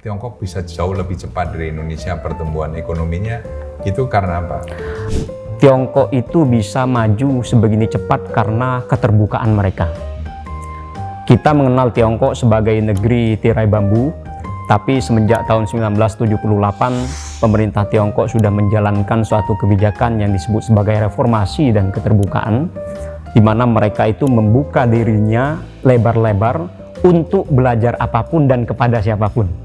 Tiongkok bisa jauh lebih cepat dari Indonesia pertumbuhan ekonominya, itu karena apa? Tiongkok itu bisa maju sebegini cepat karena keterbukaan mereka. Kita mengenal Tiongkok sebagai negeri tirai bambu, tapi semenjak tahun 1978, pemerintah Tiongkok sudah menjalankan suatu kebijakan yang disebut sebagai reformasi dan keterbukaan, di mana mereka itu membuka dirinya lebar-lebar untuk belajar apapun dan kepada siapapun.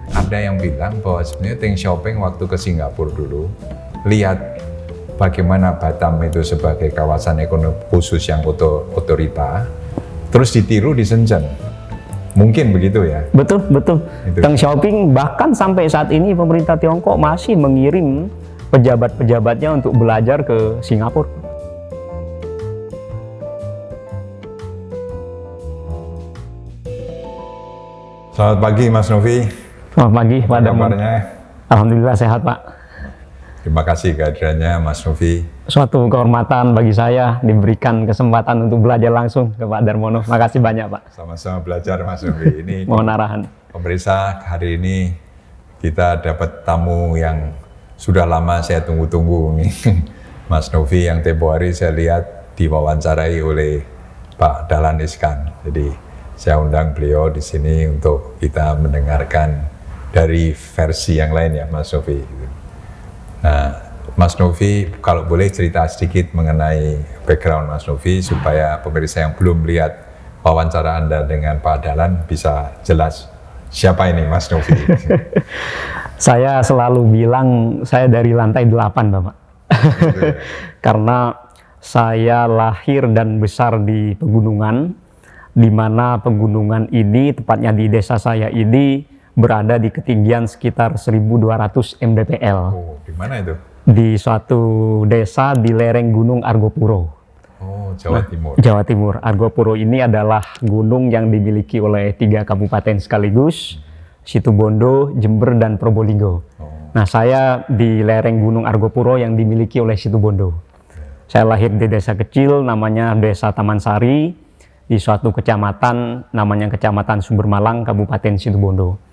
Ada yang bilang bahwa sebenarnya Deng Xiaoping waktu ke Singapura dulu, lihat bagaimana Batam itu sebagai kawasan ekonomi khusus yang otorita, terus ditiru di Shenzhen. Mungkin begitu ya? Betul, betul. Deng Xiaoping bahkan sampai saat ini pemerintah Tiongkok masih mengirim pejabat-pejabatnya untuk belajar ke Singapura. Selamat pagi Mas Novi. Selamat pagi Pak Darmo. Alhamdulillah sehat Pak. Terima kasih kehadirannya Mas Novi. Suatu kehormatan bagi saya diberikan kesempatan untuk belajar langsung ke Pak Darmono. Makasih banyak Pak. Sama-sama belajar Mas Novi. Ini mohon arahan. Pemirsa, hari ini kita dapat tamu yang sudah lama saya tunggu-tunggu nih. Mas Novi yang tempo hari saya lihat diwawancarai oleh Pak Dahlan Iskan. Jadi saya undang beliau di sini untuk kita mendengarkan dari versi yang lain ya Mas Novi. Nah, Mas Novi kalau boleh cerita sedikit mengenai background Mas Novi supaya pemirsa yang belum lihat wawancara Anda dengan Pak Dahlan bisa jelas siapa ini Mas Novi. Saya selalu bilang saya dari lantai 8 Bapak. Karena saya lahir dan besar di pegunungan, di mana pegunungan ini, tepatnya di desa saya ini, berada di ketinggian sekitar 1.200 mdpl. Oh, di mana itu? Di suatu desa di lereng Gunung Argopuro. Oh, Jawa Timur. Jawa Timur. Argopuro ini adalah gunung yang dimiliki oleh 3 kabupaten sekaligus, Situbondo, Jember, dan Probolinggo. Oh. Nah, saya di lereng Gunung Argopuro yang dimiliki oleh Situbondo. Saya lahir di desa kecil namanya Desa Taman Sari, di suatu kecamatan namanya Kecamatan Sumbermalang, Kabupaten Situbondo.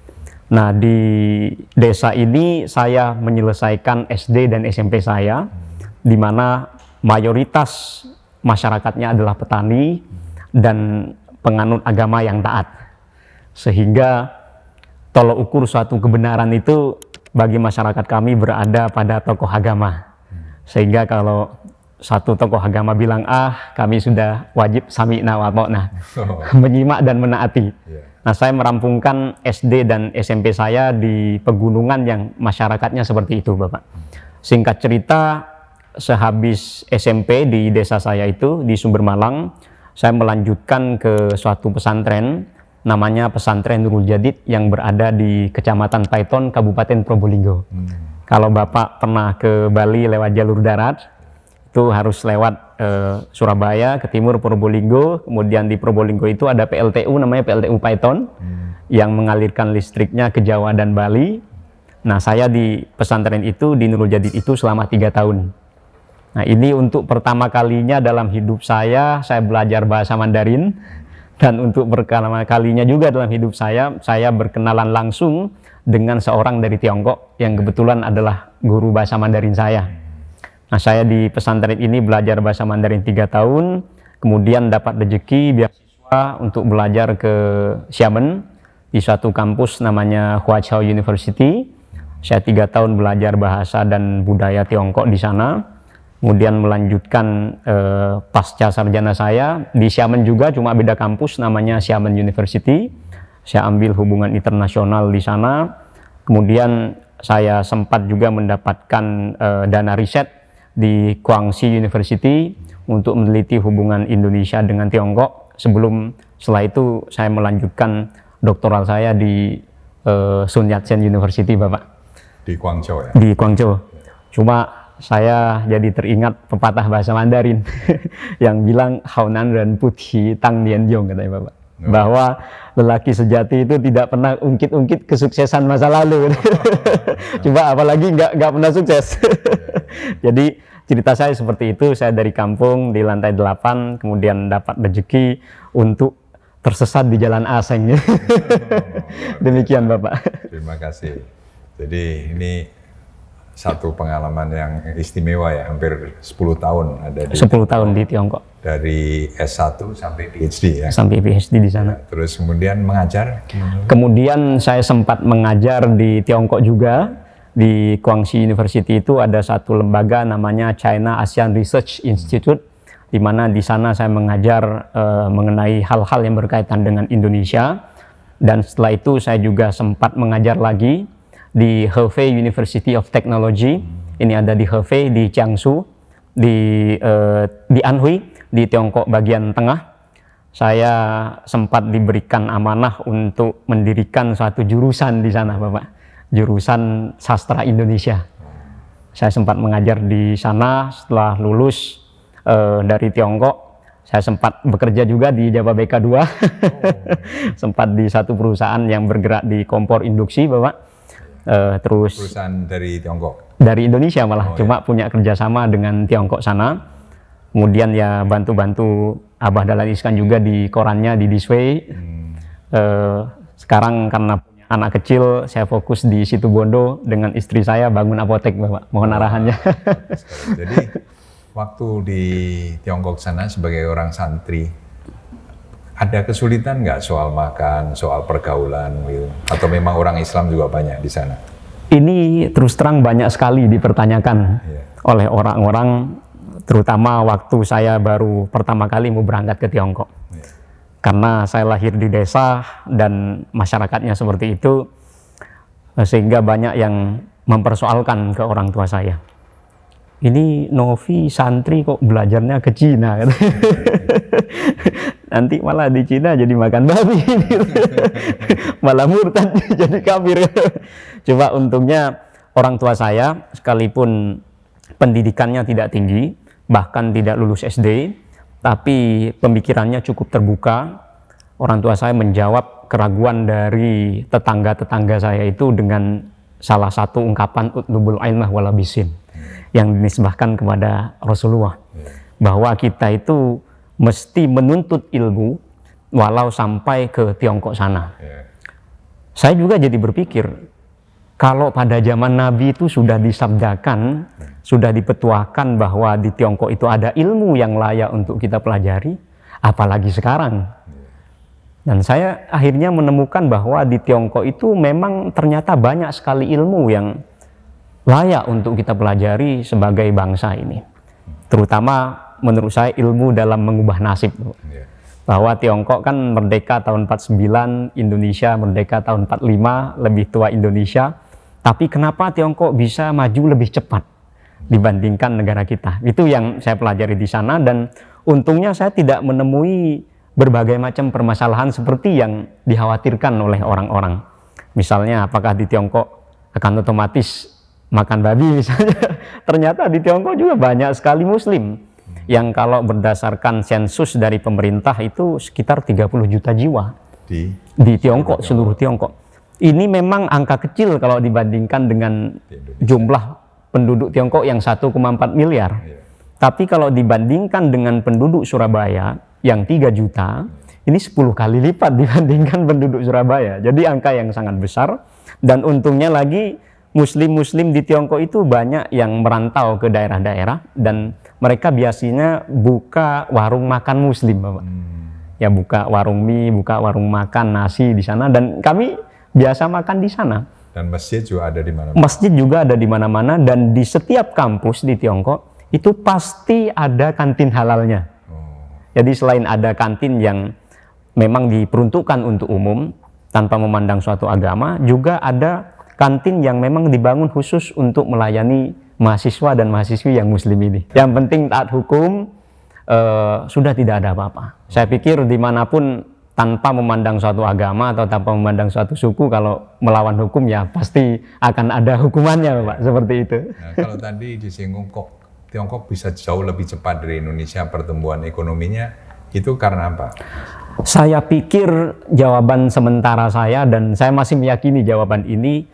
Nah, di desa ini saya menyelesaikan SD dan SMP saya, di mana mayoritas masyarakatnya adalah petani dan penganut agama yang taat. Sehingga tolok ukur suatu kebenaran itu bagi masyarakat kami berada pada tokoh agama. Sehingga kalau satu tokoh agama bilang kami sudah wajib sami'na wa ata'na, menyimak dan menaati. Nah, saya merampungkan SD dan SMP saya di pegunungan yang masyarakatnya seperti itu, Bapak. Singkat cerita, sehabis SMP di desa saya itu, di Sumbermalang, saya melanjutkan ke suatu pesantren, namanya Pesantren Nurul Jadid, yang berada di Kecamatan Paiton, Kabupaten Probolinggo. Kalau Bapak pernah ke Bali lewat jalur darat, itu harus lewat Surabaya ke timur Probolinggo, kemudian di Probolinggo itu ada PLTU namanya PLTU Paiton yang mengalirkan listriknya ke Jawa dan Bali. Nah, saya di pesantren itu di Nurul Jadid itu selama 3 tahun. Nah, ini untuk pertama kalinya dalam hidup saya belajar bahasa Mandarin, dan untuk pertama kalinya juga dalam hidup saya berkenalan langsung dengan seorang dari Tiongkok yang kebetulan adalah guru bahasa Mandarin saya. Nah, saya di pesantren ini belajar bahasa Mandarin 3 tahun, kemudian dapat rezeki beasiswa untuk belajar ke Xiamen di suatu kampus namanya Huaqiao University. Saya 3 tahun belajar bahasa dan budaya Tiongkok di sana, kemudian melanjutkan pasca sarjana saya di Xiamen juga, cuma beda kampus namanya Xiamen University. Saya ambil hubungan internasional di sana, kemudian saya sempat juga mendapatkan dana riset di Guangxi University untuk meneliti hubungan Indonesia dengan Tiongkok. Setelah itu saya melanjutkan doktoral saya di Sun Yat-sen University, Bapak. Di Guangzhou ya? Di Guangzhou. Cuma saya jadi teringat pepatah bahasa Mandarin yang bilang Haonan Ren Puti Tang Nian Yong, katanya Bapak. Bahwa lelaki sejati itu tidak pernah ungkit-ungkit kesuksesan masa lalu. Coba apalagi nggak pernah sukses. Jadi cerita saya seperti itu, saya dari kampung di lantai 8, kemudian dapat rezeki untuk tersesat di jalan asing. Demikian Bapak. Terima kasih. Jadi ini satu pengalaman yang istimewa ya, hampir 10 tahun ada di 10 tahun di Tiongkok. dari S1 sampai PhD ya. Sampai PhD di sana. Terus kemudian mengajar. Kemudian saya sempat mengajar di Tiongkok juga. Di Guangxi University itu ada satu lembaga namanya China ASEAN Research Institute, di mana di sana saya mengajar mengenai hal-hal yang berkaitan dengan Indonesia. Dan setelah itu saya juga sempat mengajar lagi di Hefei University of Technology. Ini ada di Hefei di Jiangsu, di Anhui, di Tiongkok bagian tengah. Saya sempat diberikan amanah untuk mendirikan suatu jurusan di sana, Bapak. Jurusan Sastra Indonesia. Saya sempat mengajar di sana. Setelah lulus dari Tiongkok, saya sempat bekerja juga di Java BK 2. Sempat di satu perusahaan yang bergerak di kompor induksi, Bapak. Terus Perusahaan dari Tiongkok. dari Indonesia malah, cuma punya kerjasama dengan Tiongkok sana. Kemudian ya bantu-bantu Abah Dahlan Iskan juga di korannya di Disway. Sekarang karena punya anak kecil, saya fokus di Situbondo dengan istri saya bangun apotek, Bapak. Mohon arahannya. Jadi waktu di Tiongkok sana sebagai orang santri, ada kesulitan nggak soal makan, soal pergaulan gitu? Atau memang orang Islam juga banyak di sana? Ini terus terang banyak sekali dipertanyakan oleh orang-orang, terutama waktu saya baru pertama kali mau berangkat ke Tiongkok. Karena saya lahir di desa dan masyarakatnya seperti itu, sehingga banyak yang mempersoalkan ke orang tua saya. Ini Novi santri kok belajarnya ke Cina, nanti malah di Cina jadi makan babi, malah murtad jadi kafir. Coba untungnya orang tua saya sekalipun pendidikannya tidak tinggi, bahkan tidak lulus SD, tapi pemikirannya cukup terbuka. Orang tua saya menjawab keraguan dari tetangga-tetangga saya itu dengan salah satu ungkapan utlubul ilmah wala bisin, yang dinisbahkan kepada Rasulullah, bahwa kita itu mesti menuntut ilmu walau sampai ke Tiongkok sana. Saya juga jadi berpikir, kalau pada zaman Nabi itu sudah disabdakan, sudah dipetuakan bahwa di Tiongkok itu ada ilmu yang layak untuk kita pelajari, apalagi sekarang. Dan saya akhirnya menemukan bahwa di Tiongkok itu memang ternyata banyak sekali ilmu yang layak untuk kita pelajari sebagai bangsa ini. Terutama menurut saya ilmu dalam mengubah nasib. Bahwa Tiongkok kan merdeka tahun 49, Indonesia merdeka tahun 45, lebih tua Indonesia. Tapi kenapa Tiongkok bisa maju lebih cepat dibandingkan negara kita? Itu yang saya pelajari di sana, dan untungnya saya tidak menemui berbagai macam permasalahan seperti yang dikhawatirkan oleh orang-orang. Misalnya apakah di Tiongkok akan otomatis makan babi misalnya. Ternyata di Tiongkok juga banyak sekali muslim yang kalau berdasarkan sensus dari pemerintah itu sekitar 30 juta jiwa di Tiongkok, seluruh Tiongkok. Ini memang angka kecil kalau dibandingkan dengan jumlah penduduk Tiongkok yang 1,4 miliar. Tapi kalau dibandingkan dengan penduduk Surabaya yang 3 juta, ini 10 kali lipat dibandingkan penduduk Surabaya. Jadi angka yang sangat besar, dan untungnya lagi Muslim-Muslim di Tiongkok itu banyak yang merantau ke daerah-daerah, dan mereka biasanya buka warung makan Muslim, Bapak. Ya, buka warung mie, buka warung makan nasi di sana, dan kami biasa makan di sana. Dan masjid juga ada di mana-mana. Masjid juga ada di mana-mana, dan di setiap kampus di Tiongkok itu pasti ada kantin halalnya. Jadi selain ada kantin yang memang diperuntukkan untuk umum tanpa memandang suatu agama, juga ada kantin yang memang dibangun khusus untuk melayani mahasiswa dan mahasiswi yang muslim ini. Yang penting taat hukum, sudah tidak ada apa-apa. Saya pikir dimanapun tanpa memandang suatu agama atau tanpa memandang suatu suku, kalau melawan hukum ya pasti akan ada hukumannya, Pak. Seperti itu. Nah, kalau tadi disinggung kok Tiongkok bisa jauh lebih cepat dari Indonesia pertumbuhan ekonominya, itu karena apa? Saya pikir jawaban sementara saya, dan saya masih meyakini jawaban ini,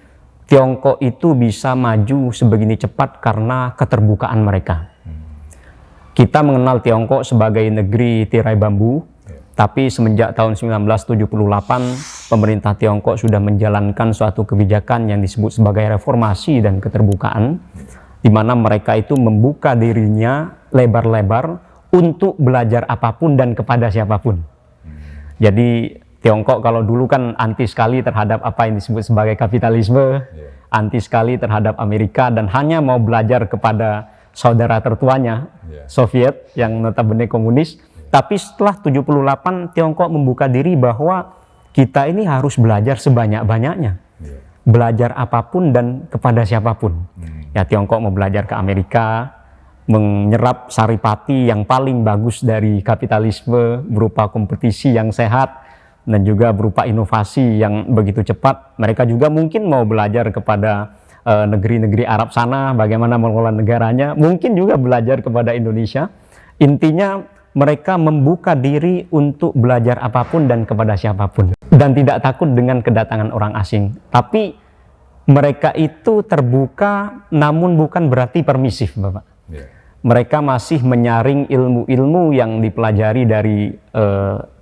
Tiongkok itu bisa maju sebegini cepat karena keterbukaan mereka. Kita mengenal Tiongkok sebagai negeri tirai bambu, tapi semenjak tahun 1978 pemerintah Tiongkok sudah menjalankan suatu kebijakan yang disebut sebagai reformasi dan keterbukaan, di mana mereka itu membuka dirinya lebar-lebar untuk belajar apapun dan kepada siapapun. Jadi Tiongkok kalau dulu kan anti sekali terhadap apa yang disebut sebagai kapitalisme, anti sekali terhadap Amerika, dan hanya mau belajar kepada saudara tertuanya, Soviet, yang notabene komunis. Tapi setelah 78, Tiongkok membuka diri bahwa kita ini harus belajar sebanyak-banyaknya. Belajar apapun dan kepada siapapun. Ya, Tiongkok mau belajar ke Amerika, menyerap saripati yang paling bagus dari kapitalisme berupa kompetisi yang sehat dan juga berupa inovasi yang begitu cepat. Mereka juga mungkin mau belajar kepada negeri-negeri Arab sana, bagaimana mengelola negaranya, mungkin juga belajar kepada Indonesia. Intinya mereka membuka diri untuk belajar apapun dan kepada siapapun, dan tidak takut dengan kedatangan orang asing. Tapi mereka itu terbuka, namun bukan berarti permisif, Bapak. Mereka masih menyaring ilmu-ilmu yang dipelajari dari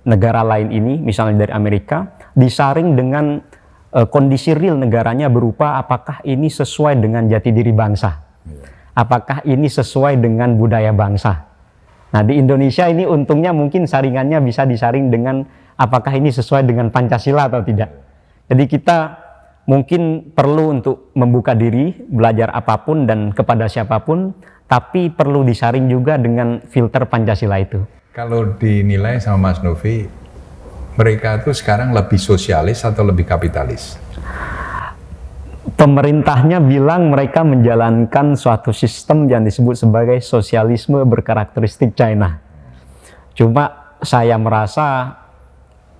negara lain ini, misalnya dari Amerika, disaring dengan kondisi real negaranya, berupa apakah ini sesuai dengan jati diri bangsa, apakah ini sesuai dengan budaya bangsa. Nah, di Indonesia ini untungnya mungkin saringannya bisa disaring dengan apakah ini sesuai dengan Pancasila atau tidak. Jadi kita mungkin perlu untuk membuka diri, belajar apapun dan kepada siapapun, tapi perlu disaring juga dengan filter Pancasila itu. Kalau dinilai sama Mas Novi, mereka itu sekarang lebih sosialis atau lebih kapitalis? Pemerintahnya bilang mereka menjalankan suatu sistem yang disebut sebagai sosialisme berkarakteristik China. Cuma saya merasa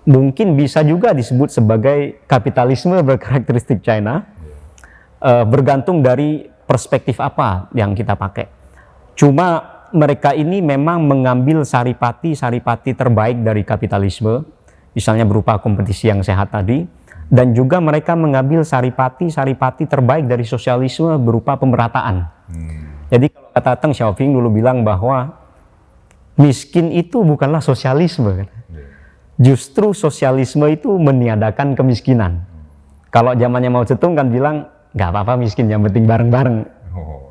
mungkin bisa juga disebut sebagai kapitalisme berkarakteristik China, bergantung dari perspektif apa yang kita pakai. Cuma mereka ini memang mengambil saripati terbaik dari kapitalisme, misalnya berupa kompetisi yang sehat tadi, dan juga mereka mengambil saripati terbaik dari sosialisme berupa pemerataan. Jadi kalau kata Deng Xiaoping dulu bilang bahwa miskin itu bukanlah sosialisme. Justru sosialisme itu meniadakan kemiskinan. Kalau zamannya Mao Zedong kan bilang, nggak apa-apa miskin, yang penting bareng-bareng.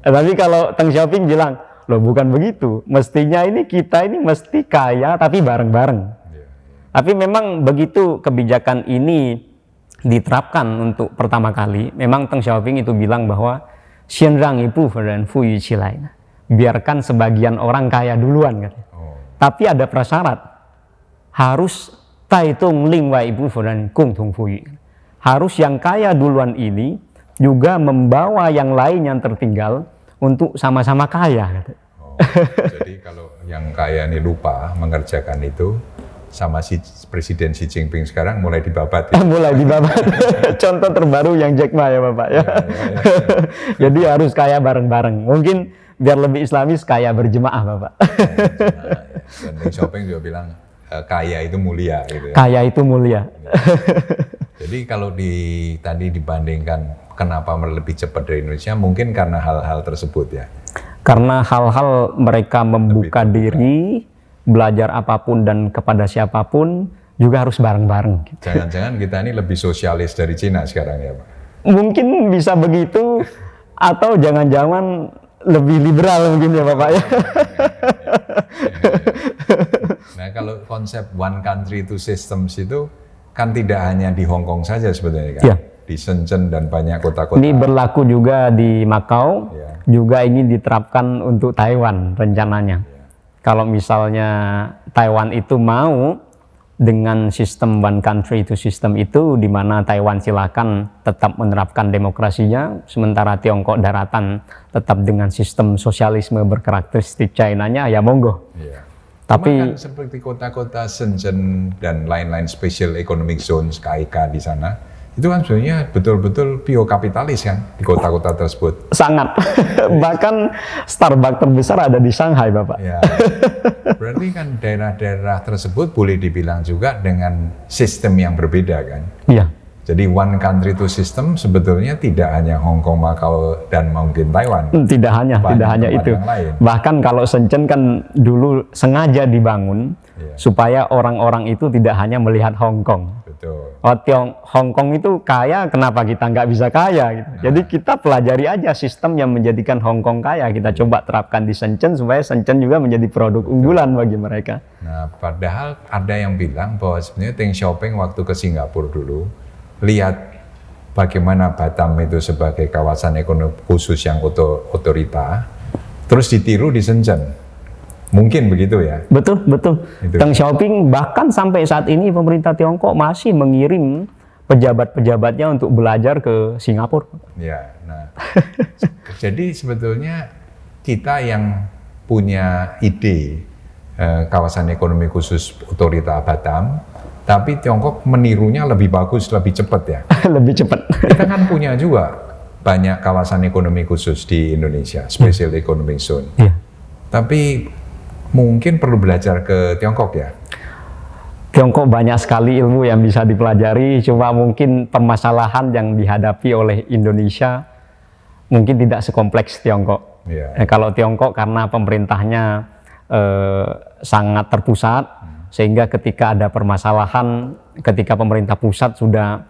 Tapi kalau Deng Xiaoping bilang, loh bukan begitu. Mestinya ini kita ini mesti kaya tapi bareng-bareng. Tapi memang begitu kebijakan ini diterapkan untuk pertama kali, memang Deng Xiaoping itu bilang bahwa xianrang ibu ren fuyu qilai, biarkan sebagian orang kaya duluan, katanya. Tapi ada prasyarat, harus taitung lingwai ibu ren gongtong fuyu, harus yang kaya duluan ini juga membawa yang lain yang tertinggal untuk sama-sama kaya, katanya. Jadi kalau yang kaya ini lupa mengerjakan itu, sama si Presiden Xi Jinping sekarang mulai dibabat. Ya? Mulai dibabat. Contoh terbaru yang Jack Ma ya Bapak ya. Jadi harus kaya bareng-bareng. Mungkin biar lebih Islamis, kaya berjemaah Bapak. Dan Deng Xiaoping juga bilang kaya itu mulia. Gitu ya. Kaya itu mulia. Jadi kalau tadi dibandingkan kenapa lebih cepat dari Indonesia, mungkin karena hal-hal tersebut ya. Karena hal-hal mereka membuka diri, belajar apapun dan kepada siapapun, juga harus bareng-bareng. Jangan-jangan kita ini lebih sosialis dari Cina sekarang ya Pak? Mungkin bisa begitu, atau jangan-jangan lebih liberal mungkin ya Bapak ya. Nah kalau konsep one country two systems itu kan tidak hanya di Hong Kong saja sebetulnya kan? Ya. Di Shenzhen dan banyak kota-kota. Ini berlaku juga di Macau, ya. Juga ingin diterapkan untuk Taiwan rencananya. Ya. Kalau misalnya Taiwan itu mau dengan sistem one country two system itu, di mana Taiwan silakan tetap menerapkan demokrasinya, sementara Tiongkok daratan tetap dengan sistem sosialisme berkarakteristik China-nya, ya monggo. Iya. Tapi kan seperti kota-kota Shenzhen dan lain-lain special economic zones KIK di sana, itu kan sebenarnya betul-betul biokapitalis kan di kota-kota tersebut. Sangat. Bahkan Starbucks terbesar ada di Shanghai, Bapak. Ya. Berarti kan daerah-daerah tersebut boleh dibilang juga dengan sistem yang berbeda kan? Iya. Jadi one country two system sebetulnya tidak hanya Hong Kong, Macau, dan mungkin Taiwan. Tidak hanya itu. Bahkan kalau Shenzhen kan dulu sengaja dibangun supaya orang-orang itu tidak hanya melihat Hong Kong. Betul. Oh, Hong Kong itu kaya, kenapa kita nggak bisa kaya? Gitu. Jadi kita pelajari aja sistem yang menjadikan Hong Kong kaya. Kita coba terapkan di Shenzhen supaya Shenzhen juga menjadi produk unggulan bagi mereka. Nah, padahal ada yang bilang bahwa sebenarnya Deng Xiaoping waktu ke Singapura dulu, lihat bagaimana Batam itu sebagai kawasan ekonomi khusus yang otorita, terus ditiru di Shenzhen. Mungkin begitu ya? Betul, betul. Deng Xiaoping bahkan sampai saat ini pemerintah Tiongkok masih mengirim pejabat-pejabatnya untuk belajar ke Singapura. Ya, nah, jadi sebetulnya kita yang punya ide kawasan ekonomi khusus otorita Batam, tapi Tiongkok menirunya lebih bagus, lebih cepat ya. Lebih cepat. Kita kan punya juga banyak kawasan ekonomi khusus di Indonesia, Special Economic Zone. Ya. Tapi mungkin perlu belajar ke Tiongkok ya? Tiongkok banyak sekali ilmu yang bisa dipelajari, cuma mungkin permasalahan yang dihadapi oleh Indonesia mungkin tidak sekompleks Tiongkok. Yeah. Kalau Tiongkok karena pemerintahnya sangat terpusat, sehingga ketika ada permasalahan, ketika pemerintah pusat sudah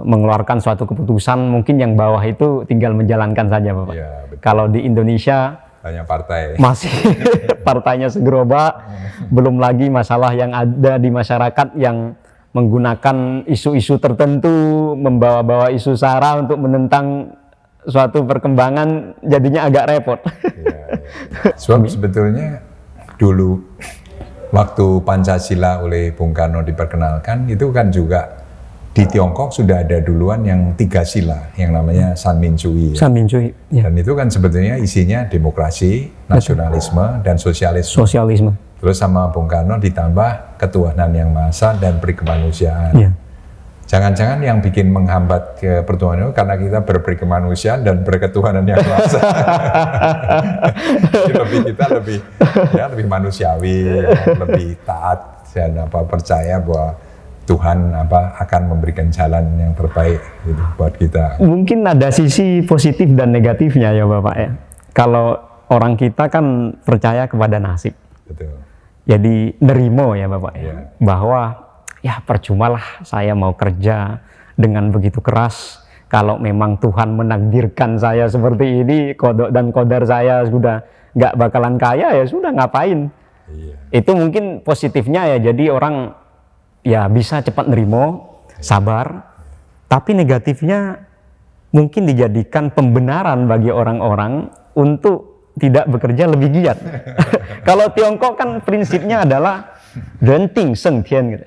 mengeluarkan suatu keputusan, mungkin yang bawah itu tinggal menjalankan saja, Bapak. Yeah, betul. Kalau di Indonesia Banyak partai. masih partainya segerobak, belum lagi masalah yang ada di masyarakat yang menggunakan isu-isu tertentu, membawa-bawa isu SARA untuk menentang suatu perkembangan, jadinya agak repot. Ya, ya. Sebab sebetulnya dulu waktu Pancasila oleh Bung Karno diperkenalkan, itu kan juga di Tiongkok sudah ada duluan yang 3 sila, yang namanya Sanmincui. Sanmincui, ya. Dan itu kan sebetulnya isinya demokrasi, nasionalisme, dan sosialisme. Sosialisme. Terus sama Bung Karno ditambah ketuhanan yang maha esa dan perikemanusiaan. Ya. Jangan-jangan yang bikin menghambat ke pertuhanan itu karena kita berperikemanusiaan dan berketuhanan yang maha esa. Kita lebih manusiawi, lebih taat dan percaya bahwa Tuhan akan memberikan jalan yang terbaik gitu buat kita. Mungkin ada sisi positif dan negatifnya ya Bapak ya. Kalau orang kita kan percaya kepada nasib. Betul. Jadi nerimo ya Bapak ya. Yeah. Bahwa ya percumalah saya mau kerja dengan begitu keras. Kalau memang Tuhan menakdirkan saya seperti ini, kodok dan kodar saya sudah nggak bakalan kaya, ya sudah ngapain. Yeah. Itu mungkin positifnya ya. Jadi orang ya bisa cepat nerimo, sabar, tapi negatifnya mungkin dijadikan pembenaran bagi orang-orang untuk tidak bekerja lebih giat. Kalau Tiongkok kan prinsipnya adalah renting seng tian gitu.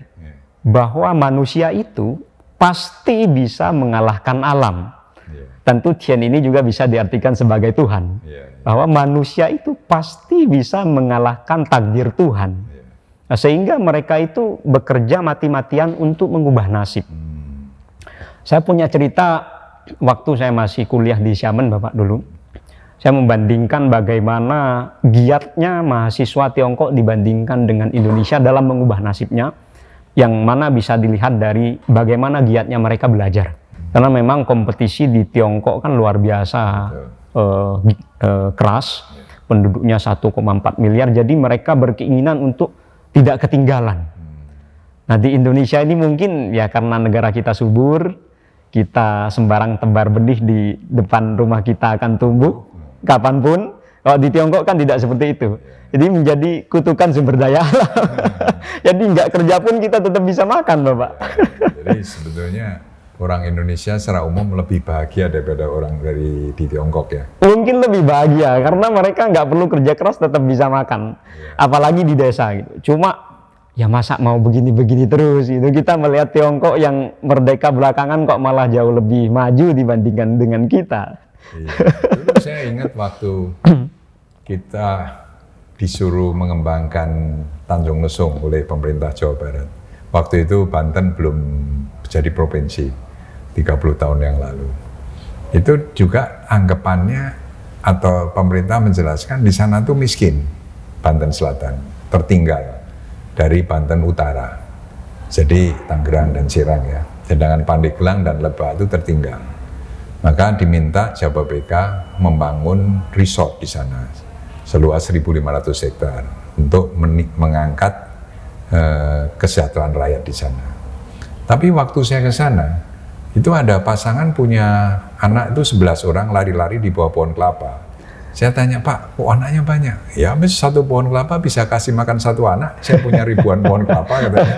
Bahwa manusia itu pasti bisa mengalahkan alam. Tentu tian ini juga bisa diartikan sebagai Tuhan. Bahwa manusia itu pasti bisa mengalahkan takdir Tuhan. Nah, sehingga mereka itu bekerja mati-matian untuk mengubah nasib. Saya punya cerita waktu saya masih kuliah di Xiamen Bapak dulu. Saya membandingkan bagaimana giatnya mahasiswa Tiongkok dibandingkan dengan Indonesia dalam mengubah nasibnya. Yang mana bisa dilihat dari bagaimana giatnya mereka belajar. Karena memang kompetisi di Tiongkok kan luar biasa keras. Penduduknya 1,4 miliar, jadi mereka berkeinginan untuk tidak ketinggalan. Nah di Indonesia ini mungkin ya karena negara kita subur, kita sembarang tebar benih di depan rumah kita akan tumbuh kapanpun. Kalau di Tiongkok kan tidak seperti itu. Jadi menjadi kutukan sumber daya alam. Jadi nggak kerja pun kita tetap bisa makan, Bapak. Jadi sebetulnya orang Indonesia secara umum lebih bahagia daripada orang di Tiongkok ya? Mungkin lebih bahagia, karena mereka nggak perlu kerja keras tetap bisa makan. Apalagi di desa gitu. Cuma, ya masa mau begini-begini terus gitu. Kita melihat Tiongkok yang merdeka belakangan kok malah jauh lebih maju dibandingkan dengan kita. Iya. Dulu saya ingat waktu kita disuruh mengembangkan Tanjung Lesung oleh pemerintah Jawa Barat. Waktu itu Banten belum jadi provinsi. 30 tahun yang lalu. Itu juga anggapannya atau pemerintah menjelaskan di sana tuh miskin, Banten Selatan, tertinggal dari Banten Utara. Jadi Tangerang dan Serang ya. Sedangkan Pandeglang dan Lebak itu tertinggal. Maka diminta Jawa BK membangun resort di sana seluas 1.500 hektar untuk mengangkat kesejahteraan rakyat di sana. Tapi waktu saya ke sana, itu ada pasangan punya anak itu 11 orang lari-lari di bawah pohon kelapa. Saya tanya, Pak, kok anaknya banyak? Ya, habis satu pohon kelapa bisa kasih makan satu anak. Saya punya ribuan pohon kelapa, katanya.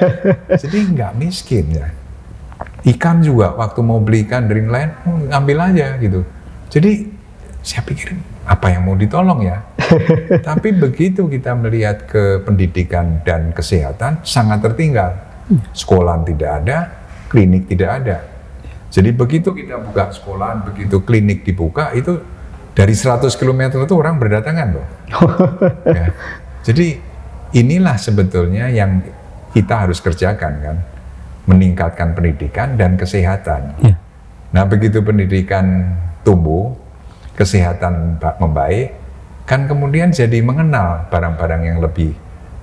Jadi nggak miskin ya. Ikan juga, waktu mau beli ikan dari nelayan, ambil aja gitu. Jadi saya pikir, apa yang mau ditolong ya? Tapi begitu kita melihat ke pendidikan dan kesehatan, sangat tertinggal. Sekolah tidak ada, klinik tidak ada. Jadi begitu kita buka sekolahan, begitu klinik dibuka, itu dari 100 km itu orang berdatangan loh. Ya. Jadi inilah sebetulnya yang kita harus kerjakan kan, meningkatkan pendidikan dan kesehatan. Ya. Nah begitu pendidikan tumbuh, kesehatan membaik, kan kemudian jadi mengenal barang-barang yang lebih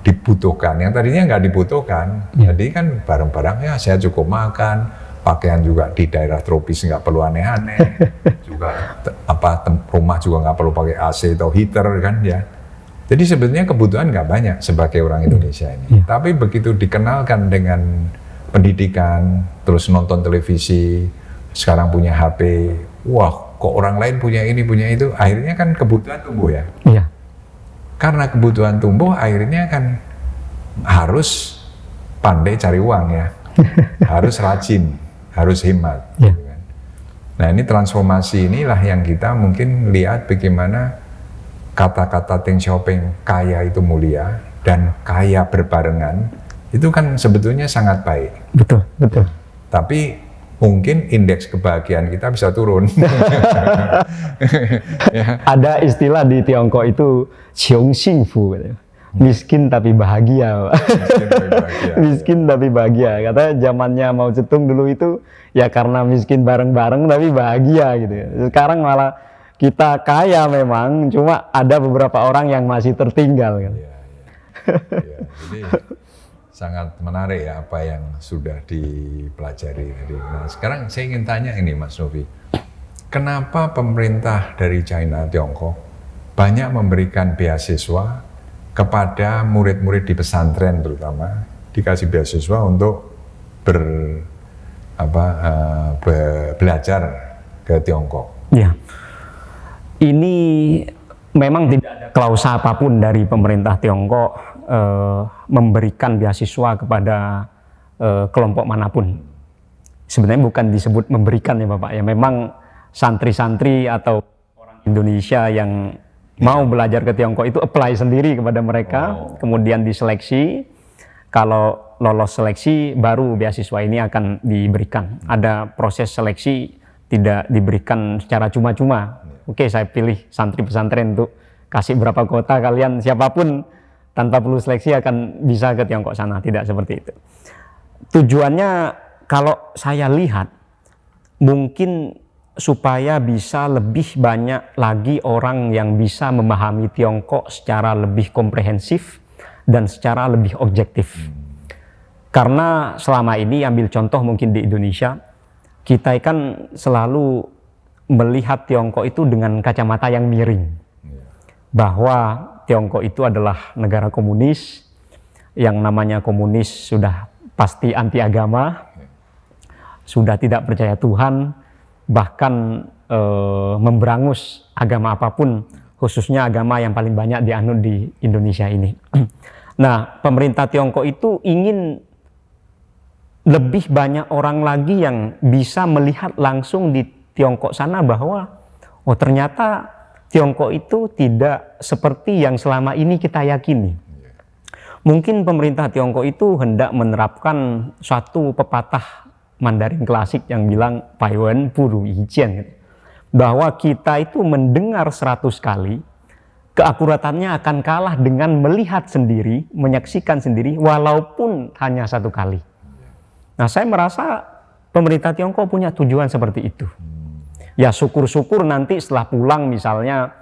dibutuhkan, yang tadinya nggak dibutuhkan. Ya. Jadi kan barang-barang ya saya cukup makan, pakaian juga di daerah tropis nggak perlu aneh-aneh, juga rumah juga nggak perlu pakai AC atau heater kan ya. Jadi sebetulnya kebutuhan nggak banyak sebagai orang Indonesia ini. Ya. Tapi begitu dikenalkan dengan pendidikan, terus nonton televisi, sekarang punya HP, wah kok orang lain punya ini punya itu, akhirnya kan kebutuhan tumbuh ya. Iya. Karena kebutuhan tumbuh, akhirnya kan harus pandai cari uang ya, harus rajin, harus hemat. Ya. Nah ini transformasi inilah yang kita mungkin lihat bagaimana kata-kata Deng Xiaoping kaya itu mulia dan kaya berbarengan itu kan sebetulnya sangat baik. Betul, betul. Tapi mungkin indeks kebahagiaan kita bisa turun. Ya. Ada istilah di Tiongkok itu "qiong xingfu", miskin tapi bahagia. Miskin tapi bahagia. Miskin tapi bahagia. Katanya zamannya Mao Zedong dulu itu ya karena miskin bareng-bareng tapi bahagia gitu. Sekarang malah kita kaya memang, cuma ada beberapa orang yang masih tertinggal kan. Ya, jadi sangat menarik ya apa yang sudah dipelajari tadi. Nah, sekarang saya ingin tanya ini Mas Novi, kenapa pemerintah dari China, Tiongkok banyak memberikan beasiswa kepada murid-murid di pesantren terutama, dikasih beasiswa untuk belajar ke Tiongkok? Ya, ini memang tidak ada klausa apapun dari pemerintah Tiongkok memberikan beasiswa kepada kelompok manapun. Sebenarnya bukan disebut memberikan ya Bapak ya, memang santri-santri atau orang Indonesia yang mau belajar ke Tiongkok itu apply sendiri kepada mereka, kemudian diseleksi. Kalau lolos seleksi, baru beasiswa ini akan diberikan. Ada proses seleksi, tidak diberikan secara cuma-cuma. Oke, saya pilih santri pesantren untuk kasih berapa kuota, kalian siapapun tanpa perlu seleksi akan bisa ke Tiongkok sana. Tidak seperti itu. Tujuannya kalau saya lihat, mungkin supaya bisa lebih banyak lagi orang yang bisa memahami Tiongkok secara lebih komprehensif dan secara lebih objektif. Karena selama ini, ambil contoh mungkin di Indonesia, kita kan selalu melihat Tiongkok itu dengan kacamata yang miring. Bahwa Tiongkok itu adalah negara komunis, yang namanya komunis sudah pasti anti agama, sudah tidak percaya Tuhan, bahkan memberangus agama apapun, khususnya agama yang paling banyak dianut di Indonesia ini. Nah, pemerintah Tiongkok itu ingin lebih banyak orang lagi yang bisa melihat langsung di Tiongkok sana bahwa oh ternyata Tiongkok itu tidak seperti yang selama ini kita yakini. Mungkin pemerintah Tiongkok itu hendak menerapkan suatu pepatah Mandarin klasik yang bilang Baiwen Buru Yijian, bahwa kita itu mendengar 100 kali, keakuratannya akan kalah dengan melihat sendiri, menyaksikan sendiri, walaupun hanya 1 kali. Nah, saya merasa pemerintah Tiongkok punya tujuan seperti itu. Ya syukur-syukur nanti setelah pulang misalnya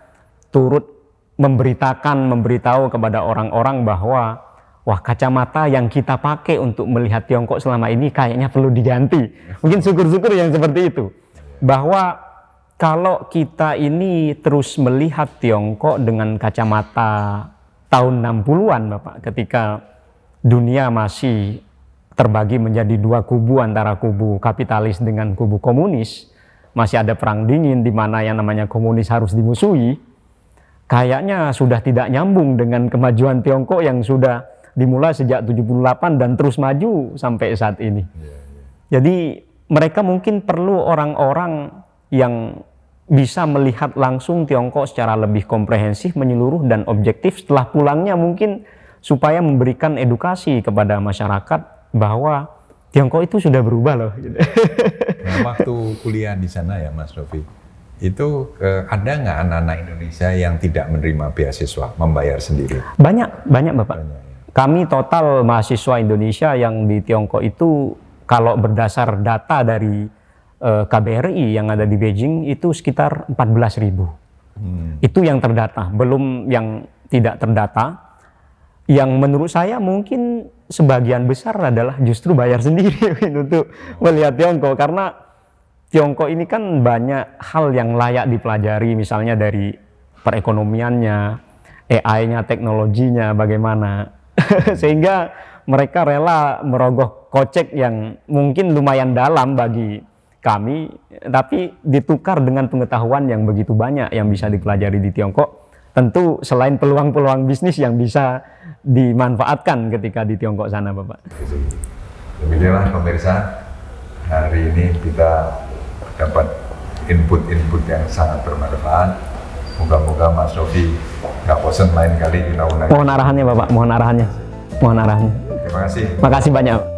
turut memberitahu kepada orang-orang bahwa wah, kacamata yang kita pakai untuk melihat Tiongkok selama ini kayaknya perlu diganti. Mungkin syukur-syukur yang seperti itu. Bahwa kalau kita ini terus melihat Tiongkok dengan kacamata tahun 60-an Bapak, ketika dunia masih terbagi menjadi dua kubu antara kubu kapitalis dengan kubu komunis, masih ada perang dingin di mana yang namanya komunis harus dimusuhi, kayaknya sudah tidak nyambung dengan kemajuan Tiongkok yang sudah dimulai sejak 78 dan terus maju sampai saat ini. Jadi mereka mungkin perlu orang-orang yang bisa melihat langsung Tiongkok secara lebih komprehensif, menyeluruh dan objektif setelah pulangnya, mungkin supaya memberikan edukasi kepada masyarakat bahwa Tiongkok itu sudah berubah loh. Nah, waktu kuliah di sana ya Mas Novi, itu ada nggak anak-anak Indonesia yang tidak menerima beasiswa, membayar sendiri? Banyak Bapak. Banyak, ya. Kami total mahasiswa Indonesia yang di Tiongkok itu kalau berdasar data dari KBRI yang ada di Beijing itu sekitar 14.000. Itu yang terdata, belum yang tidak terdata. Yang menurut saya mungkin sebagian besar adalah justru bayar sendiri untuk melihat Tiongkok, karena Tiongkok ini kan banyak hal yang layak dipelajari, misalnya dari perekonomiannya, AI-nya, teknologinya bagaimana, sehingga mereka rela merogoh kocek yang mungkin lumayan dalam bagi kami, tapi ditukar dengan pengetahuan yang begitu banyak yang bisa dipelajari di Tiongkok. Tentu selain peluang-peluang bisnis yang bisa dimanfaatkan ketika di Tiongkok sana, Bapak. Demikianlah pemirsa, hari ini kita dapat input-input yang sangat bermanfaat. Moga-moga Mas Novi nggak bosan lain kali kita undang. Mohon arahannya, Bapak. Mohon arahannya. Terima kasih. Makasih banyak.